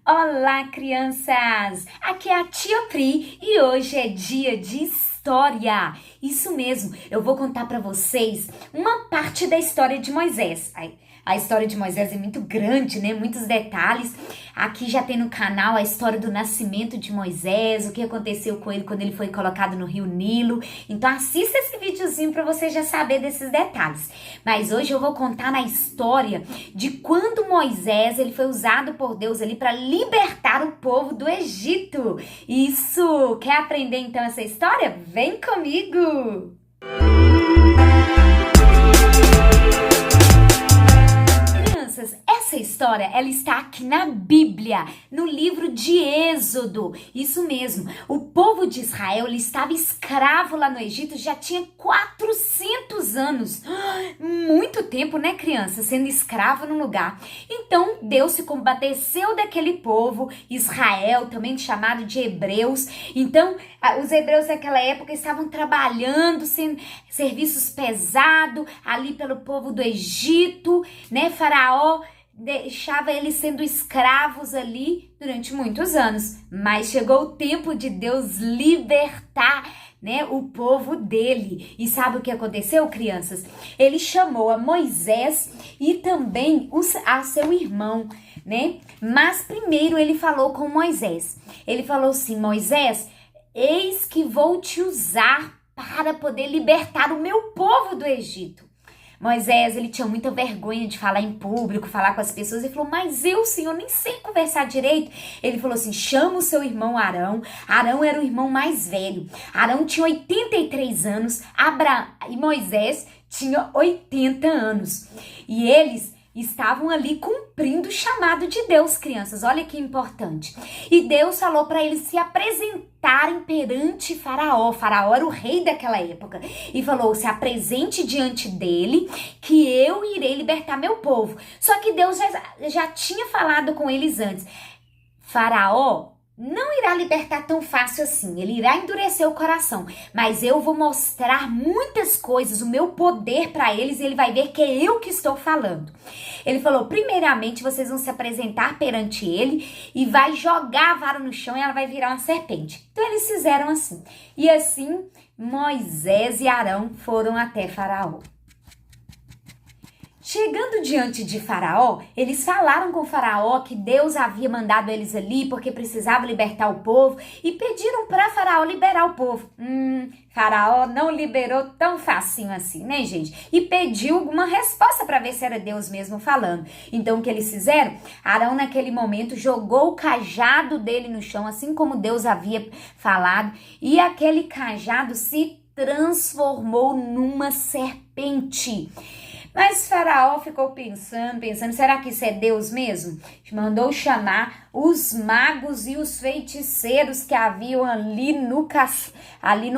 Olá, crianças! Aqui é a Tia Pri e hoje é dia de história. Isso mesmo, eu vou contar para vocês uma parte da história de Moisés. A história de Moisés é muito grande, né? Muitos detalhes. Aqui já tem no canal a história do nascimento de Moisés, o que aconteceu com ele quando ele foi colocado no Rio Nilo. Então assista esse videozinho para você já saber desses detalhes. Mas hoje eu vou contar na história de quando Moisés ele foi usado por Deus ali para libertar o povo do Egito. Isso! Quer aprender então essa história? Vem comigo! Essa história, ela está aqui na Bíblia, no livro de Êxodo. Isso mesmo, o povo de Israel, ele estava escravo lá no Egito, já tinha 400 anos. Muito tempo, né, criança, sendo escravo num lugar. Então, Deus se compadeceu daquele povo, Israel, também chamado de hebreus. Então, os hebreus daquela época estavam trabalhando, sem serviços pesados, ali pelo povo do Egito, né, Faraó deixava eles sendo escravos ali durante muitos anos, mas chegou o tempo de Deus libertar, né, o povo dele. E sabe o que aconteceu, crianças? Ele chamou a Moisés e também a seu irmão, né? Mas primeiro ele falou com Moisés. Ele falou assim: Moisés, eis que vou te usar para poder libertar o meu povo do Egito. Moisés, ele tinha muita vergonha de falar em público, falar com as pessoas. Ele falou, mas eu, Senhor, nem sei conversar direito. Ele falou assim, chama o seu irmão Arão. Arão era o irmão mais velho. Arão tinha 83 anos e Moisés tinha 80 anos. E eles estavam ali cumprindo o chamado de Deus, crianças. Olha que importante. E Deus falou para eles se apresentarem perante Faraó. Faraó era o rei daquela época. E falou, se apresente diante dele que eu irei libertar meu povo. Só que Deus já tinha falado com eles antes. Faraó não irá libertar tão fácil assim, ele irá endurecer o coração, mas eu vou mostrar muitas coisas, o meu poder para eles, e ele vai ver que é eu que estou falando. Ele falou, primeiramente vocês vão se apresentar perante ele e vai jogar a vara no chão e ela vai virar uma serpente. Então eles fizeram assim, e assim Moisés e Arão foram até Faraó. Chegando diante de Faraó, eles falaram com Faraó que Deus havia mandado eles ali porque precisava libertar o povo e pediram para Faraó liberar o povo. Faraó não liberou tão facinho assim, né, gente? E pediu alguma resposta para ver se era Deus mesmo falando. Então, o que eles fizeram? Arão, naquele momento, jogou o cajado dele no chão, assim como Deus havia falado, e aquele cajado se transformou numa serpente. Mas Faraó ficou pensando, será que isso é Deus mesmo? Mandou chamar os magos e os feiticeiros que haviam ali no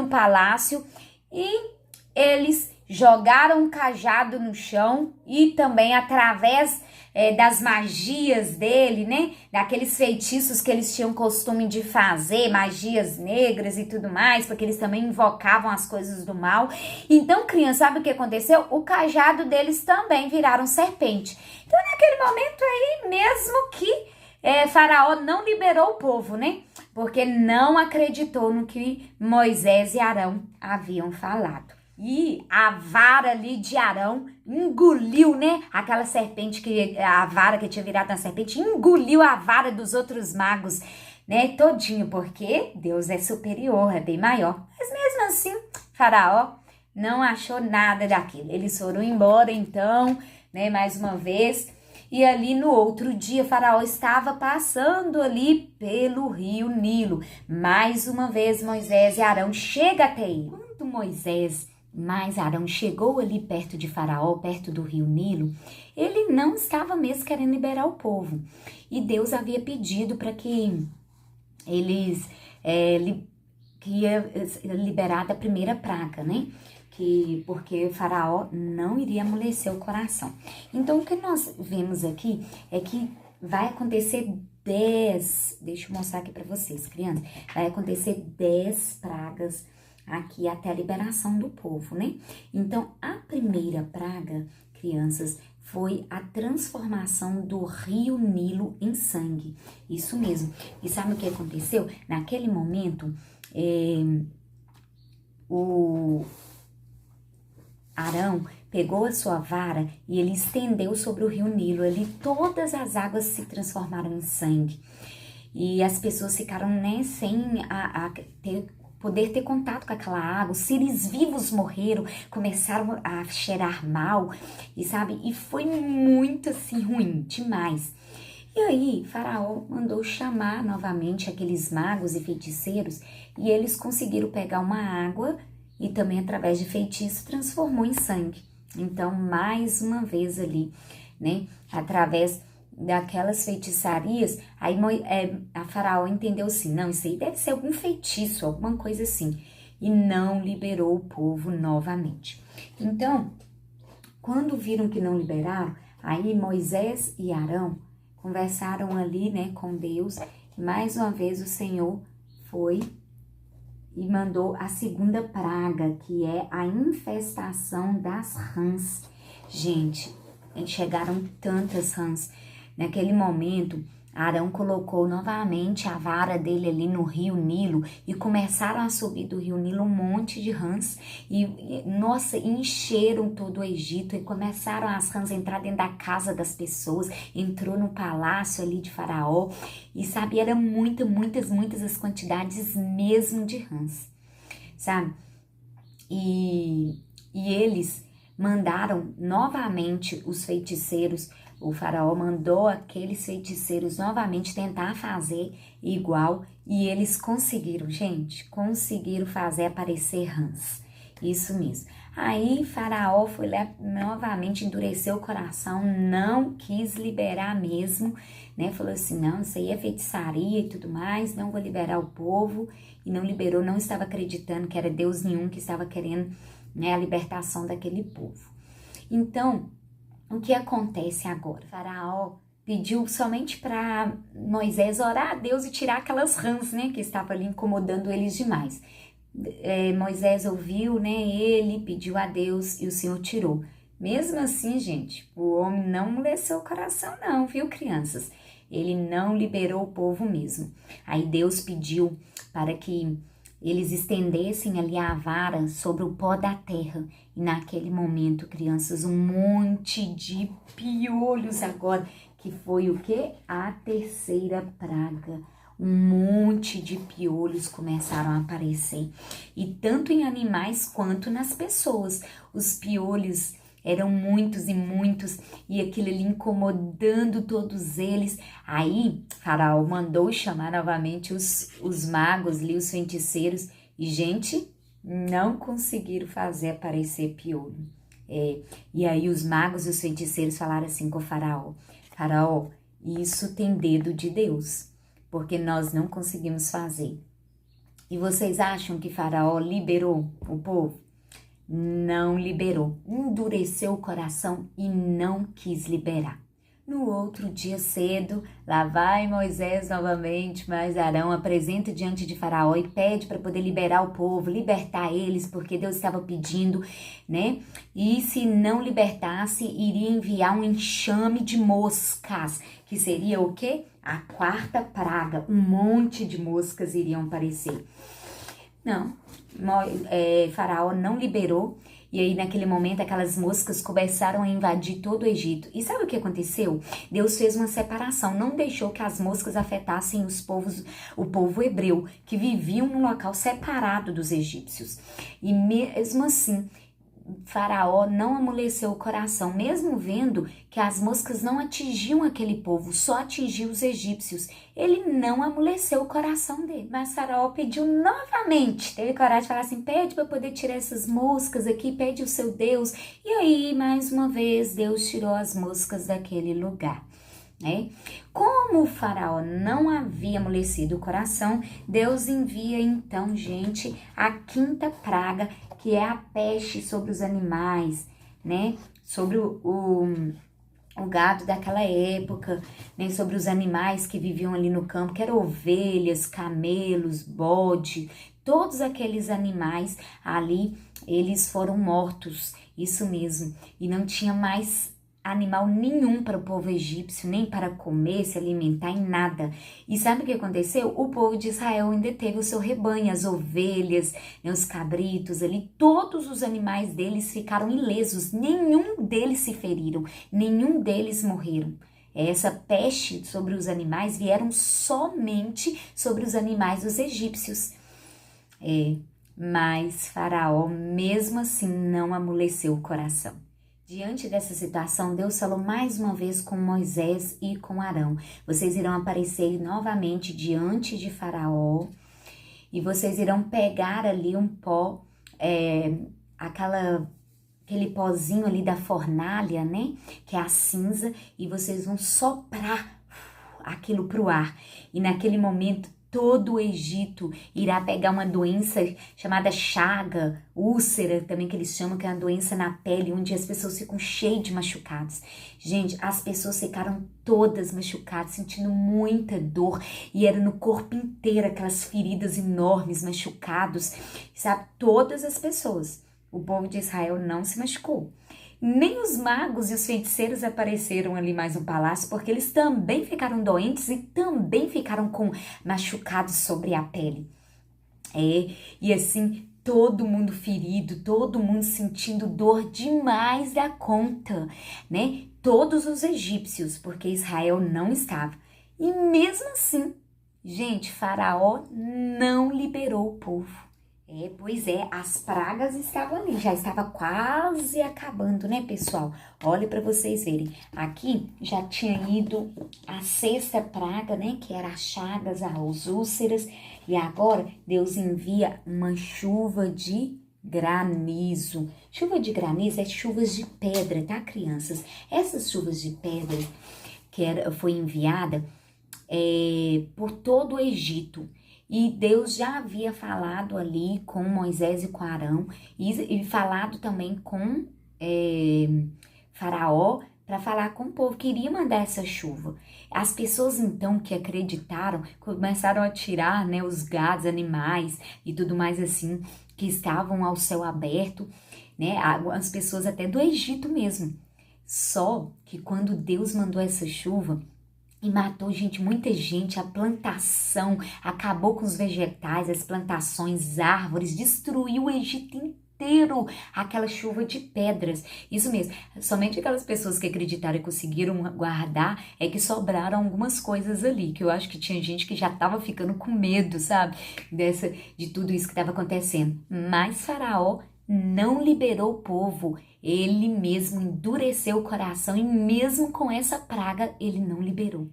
palácio e eles jogaram um cajado no chão e também através das magias dele, né? Daqueles feitiços que eles tinham costume de fazer, magias negras e tudo mais, porque eles também invocavam as coisas do mal. Então, criança, sabe o que aconteceu? O cajado deles também viraram serpente. Então, naquele momento aí, mesmo que Faraó não liberou o povo, né? Porque não acreditou no que Moisés e Arão haviam falado. E a vara ali de Arão engoliu, né? Aquela serpente, a vara que tinha virado na serpente, engoliu a vara dos outros magos, né? Todinho, porque Deus é superior, é bem maior. Mas mesmo assim, Faraó não achou nada daquilo. Eles foram embora então, né? Mais uma vez. E ali no outro dia, Faraó estava passando ali pelo rio Nilo. Mais uma vez, Moisés e Arão chegam até ele. Quando Mas Arão chegou ali perto de Faraó, perto do rio Nilo, ele não estava mesmo querendo liberar o povo. E Deus havia pedido para que eles que ia liberar da primeira praga, né? Porque Faraó não iria amolecer o coração. Então, o que nós vemos aqui é que vai acontecer 10, deixa eu mostrar aqui para vocês, crianças, vai acontecer 10 pragas aqui até a liberação do povo, né? Então, a primeira praga, crianças, foi a transformação do rio Nilo em sangue. Isso mesmo. E sabe o que aconteceu? Naquele momento, o Arão pegou a sua vara e ele estendeu sobre o rio Nilo. Ali todas as águas se transformaram em sangue. E as pessoas ficaram, né, sem poder ter contato com aquela água. Os seres vivos morreram, começaram a cheirar mal, e sabe? E foi muito assim ruim, demais. E aí, Faraó mandou chamar novamente aqueles magos e feiticeiros, e eles conseguiram pegar uma água e também através de feitiço transformou em sangue. Então, mais uma vez ali, né, através daquelas feitiçarias, aí a Faraó entendeu assim, não, isso aí deve ser algum feitiço, alguma coisa assim, e não liberou o povo novamente. Então, quando viram que não liberaram, aí Moisés e Arão conversaram ali, né, com Deus, e mais uma vez o Senhor foi e mandou a segunda praga, que é a infestação das rãs. Gente, chegaram tantas rãs. Naquele momento, Arão colocou novamente a vara dele ali no rio Nilo e começaram a subir do rio Nilo um monte de rãs nossa, encheram todo o Egito e começaram as rãs a entrar dentro da casa das pessoas, entrou no palácio ali de Faraó e sabe, eram muitas as quantidades mesmo de rãs, sabe? E eles mandaram novamente os feiticeiros. O faraó mandou aqueles feiticeiros novamente tentar fazer igual e eles conseguiram, gente, conseguiram fazer aparecer rãs. Isso mesmo. Aí faraó foi lá, novamente endureceu o coração, não quis liberar mesmo, né? Falou assim, não, isso aí é feitiçaria e tudo mais, não vou liberar o povo. E não liberou, não estava acreditando que era Deus nenhum que estava querendo, né, a libertação daquele povo. Então, o que acontece agora? O faraó pediu somente para Moisés orar a Deus e tirar aquelas rãs, né, que estavam ali incomodando eles demais. Moisés ouviu, né, ele pediu a Deus e o Senhor tirou. Mesmo assim, gente, o homem não amoleceu o coração não, viu, crianças? Ele não liberou o povo mesmo. Aí Deus pediu para que eles estendessem ali a vara sobre o pó da terra. E naquele momento, crianças, um monte de piolhos agora, que foi o quê? A terceira praga. Um monte de piolhos começaram a aparecer. E tanto em animais quanto nas pessoas. Os piolhos eram muitos e aquilo ali incomodando todos eles. Aí, Faraó mandou chamar novamente os magos ali, os feiticeiros, e, gente, não conseguiram fazer aparecer piolho. E aí os magos e os feiticeiros falaram assim com o Faraó, Faraó, isso tem dedo de Deus, porque nós não conseguimos fazer. E vocês acham que Faraó liberou o povo? Não liberou, endureceu o coração e não quis liberar. No outro dia cedo, lá vai Moisés novamente, mas Arão apresenta diante de Faraó e pede para poder liberar o povo, libertar eles, porque Deus estava pedindo, né? E se não libertasse, iria enviar um enxame de moscas, que seria o quê? A quarta praga, um monte de moscas iriam aparecer. Não, Faraó não liberou, e aí naquele momento aquelas moscas começaram a invadir todo o Egito. E sabe o que aconteceu? Deus fez uma separação, não deixou que as moscas afetassem o povo hebreu, que viviam num local separado dos egípcios. E mesmo assim, Faraó não amoleceu o coração, mesmo vendo que as moscas não atingiam aquele povo, só atingiam os egípcios. Ele não amoleceu o coração dele. Mas Faraó pediu novamente, teve coragem de falar assim, pede para poder tirar essas moscas aqui, pede o seu Deus. E aí, mais uma vez, Deus tirou as moscas daquele lugar. Como o faraó não havia amolecido o coração, Deus envia então, gente, a quinta praga, que é a peste sobre os animais, né? Sobre o gado daquela época, né? Sobre os animais que viviam ali no campo, que eram ovelhas, camelos, bode, todos aqueles animais ali, eles foram mortos, isso mesmo, e não tinha mais animal nenhum para o povo egípcio, nem para comer, se alimentar, em nada. E sabe o que aconteceu? O povo de Israel ainda teve o seu rebanho, as ovelhas, né, os cabritos ali, todos os animais deles ficaram ilesos, nenhum deles se feriram, nenhum deles morreram. Essa peste sobre os animais vieram somente sobre os animais dos egípcios. Mas Faraó, mesmo assim, não amoleceu o coração. Diante dessa situação, Deus falou mais uma vez com Moisés e com Arão. Vocês irão aparecer novamente diante de Faraó e vocês irão pegar ali um pó, aquele pozinho ali da fornalha, né? Que é a cinza, e vocês vão soprar aquilo para o ar. E naquele momento, todo o Egito irá pegar uma doença chamada chaga, úlcera, também que eles chamam, que é uma doença na pele, onde as pessoas ficam cheias de machucados. Gente, as pessoas ficaram todas machucadas, sentindo muita dor, e era no corpo inteiro, aquelas feridas enormes, machucados, sabe? Todas as pessoas. O povo de Israel não se machucou. Nem os magos e os feiticeiros apareceram ali mais no palácio, porque eles também ficaram doentes e também ficaram com machucados sobre a pele. E assim, todo mundo ferido, todo mundo sentindo dor demais da conta, né? Todos os egípcios, porque Israel não estava. E mesmo assim, gente, Faraó não liberou o povo. Pois é, as pragas estavam ali, já estava quase acabando, né, pessoal? Olha para vocês verem, aqui já tinha ido a sexta praga, né, que era as chagas, as úlceras, e agora Deus envia uma chuva de granizo. Chuva de granizo é chuvas de pedra, tá, crianças? Essas chuvas de pedra foi enviada por todo o Egito. E Deus já havia falado ali com Moisés e com Arão, e falado também com Faraó, para falar com o povo, que iria mandar essa chuva. As pessoas então que acreditaram, começaram a tirar, né, os gados, animais e tudo mais assim, que estavam ao céu aberto, né, as pessoas até do Egito mesmo. Só que quando Deus mandou essa chuva, e matou, gente, muita gente, a plantação, acabou com os vegetais, as plantações, árvores, destruiu o Egito inteiro, aquela chuva de pedras. Isso mesmo, somente aquelas pessoas que acreditaram e conseguiram guardar é que sobraram algumas coisas ali, que eu acho que tinha gente que já estava ficando com medo, sabe, de tudo isso que estava acontecendo. Mas Faraó não liberou o povo, ele mesmo endureceu o coração e mesmo com essa praga ele não liberou.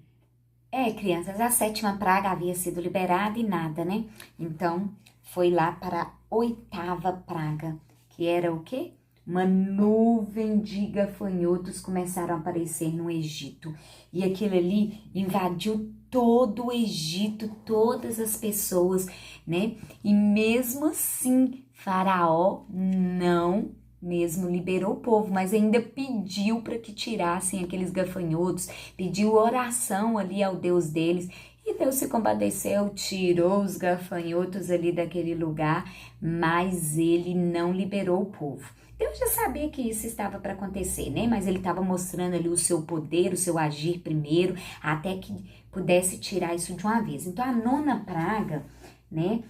Crianças, a sétima praga havia sido liberada e nada, né? Então foi lá para a oitava praga, que era o quê? Uma nuvem de gafanhotos começaram a aparecer no Egito. E aquilo ali invadiu todo o Egito, todas as pessoas, né? E mesmo assim, Faraó não mesmo liberou o povo, mas ainda pediu para que tirassem aqueles gafanhotos, pediu oração ali ao Deus deles. E Deus se compadeceu, tirou os gafanhotos ali daquele lugar, mas ele não liberou o povo. Deus já sabia que isso estava para acontecer, né? Mas ele estava mostrando ali o seu poder, o seu agir primeiro, até que pudesse tirar isso de uma vez. Então a nona praga, né?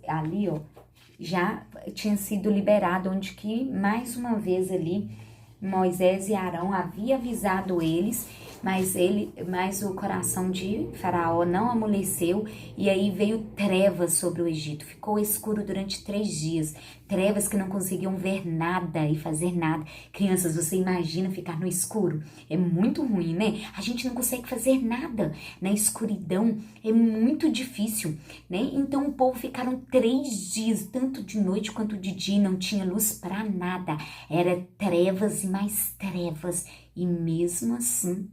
Ali, ó, já tinha sido liberado, onde que mais uma vez ali Moisés e Arão havia avisado eles, mas o coração de Faraó não amoleceu, e aí veio trevas sobre o Egito, ficou escuro durante 3 dias, trevas que não conseguiam ver nada e fazer nada. Crianças, você imagina ficar no escuro? É muito ruim, né? A gente não consegue fazer nada na escuridão, é muito difícil, né? Então o povo ficaram 3 dias, tanto de noite quanto de dia, não tinha luz para nada, era trevas e mais trevas, e mesmo assim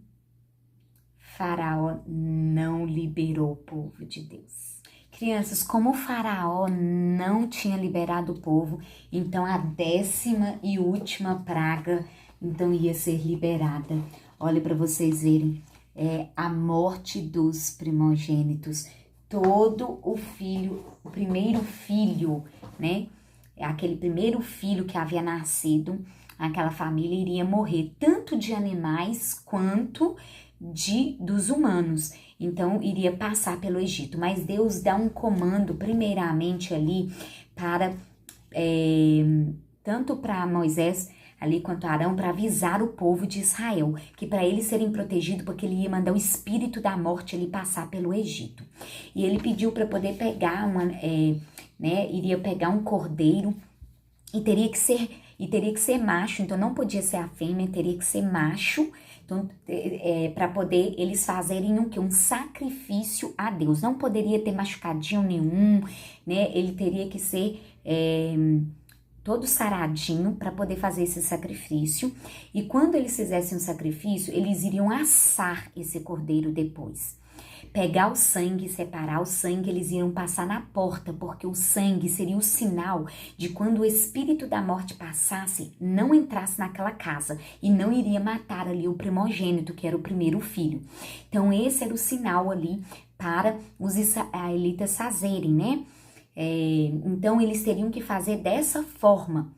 Faraó não liberou o povo de Deus. Crianças, como o Faraó não tinha liberado o povo, então a 10ª e última praga então ia ser liberada. Olha para vocês verem, a morte dos primogênitos. Todo o primeiro filho, né? Aquele primeiro filho que havia nascido, aquela família iria morrer tanto de animais quanto dos humanos. Então, iria passar pelo Egito. Mas Deus dá um comando, primeiramente ali, para tanto para Moisés ali quanto Arão, para avisar o povo de Israel, que para eles serem protegidos, porque ele ia mandar o espírito da morte ali passar pelo Egito. E ele pediu para poder pegar iria pegar um cordeiro e teria que ser macho, então não podia ser a fêmea, teria que ser macho. Então, para poder eles fazerem um sacrifício a Deus. Não poderia ter machucadinho nenhum, né? Ele teria que ser todo saradinho para poder fazer esse sacrifício. E quando eles fizessem o sacrifício, eles iriam assar esse cordeiro depois. Pegar o sangue, separar o sangue, eles iriam passar na porta, porque o sangue seria o sinal de quando o espírito da morte passasse, não entrasse naquela casa e não iria matar ali o primogênito, que era o primeiro filho. Então esse era o sinal ali para os israelitas fazerem, né? Então eles teriam que fazer dessa forma.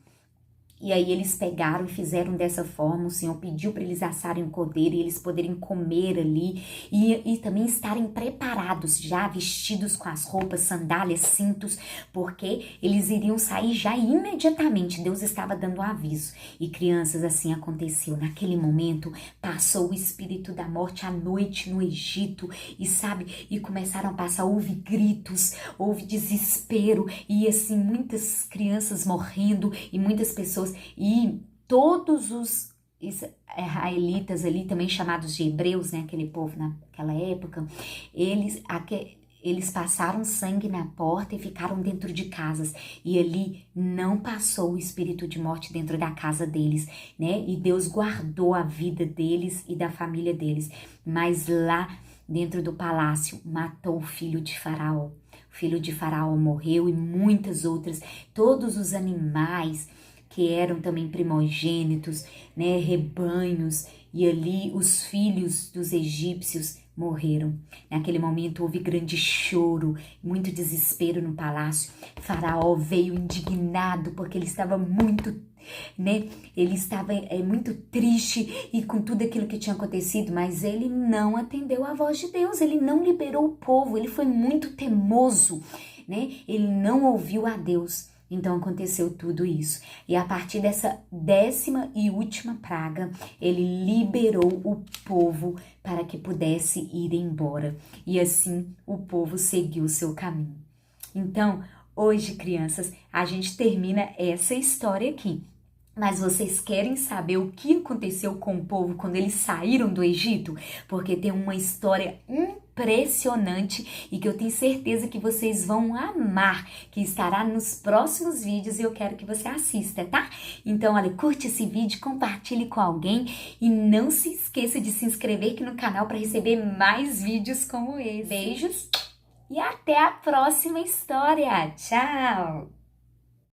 E aí eles pegaram e fizeram dessa forma, o Senhor pediu para eles assarem o cordeiro e eles poderem comer ali e também estarem preparados, já vestidos com as roupas, sandálias, cintos, porque eles iriam sair já imediatamente, Deus estava dando um aviso. E crianças, assim aconteceu, naquele momento passou o espírito da morte à noite no Egito e começaram a passar, houve gritos, houve desespero e assim muitas crianças morrendo e muitas pessoas. E todos os israelitas ali, também chamados de hebreus, né, aquele povo naquela época, eles passaram sangue na porta e ficaram dentro de casas. E ali não passou o espírito de morte dentro da casa deles, né? E Deus guardou a vida deles e da família deles. Mas lá dentro do palácio matou o filho de Faraó. O filho de Faraó morreu e muitas outras, todos os animais que eram também primogênitos, né, rebanhos, e ali os filhos dos egípcios morreram. Naquele momento houve grande choro, muito desespero no palácio. Faraó veio indignado porque ele estava muito, né, ele estava muito triste e com tudo aquilo que tinha acontecido, mas ele não atendeu à voz de Deus, ele não liberou o povo, ele foi muito teimoso, né, ele não ouviu a Deus. Então aconteceu tudo isso. E a partir dessa 10ª e última praga, ele liberou o povo para que pudesse ir embora. E assim o povo seguiu o seu caminho. Então, hoje, crianças, a gente termina essa história aqui. Mas vocês querem saber o que aconteceu com o povo quando eles saíram do Egito? Porque tem uma história impressionante e que eu tenho certeza que vocês vão amar, que estará nos próximos vídeos e eu quero que você assista, tá? Então, olha, curte esse vídeo, compartilhe com alguém e não se esqueça de se inscrever aqui no canal para receber mais vídeos como esse. Beijos e até a próxima história. Tchau!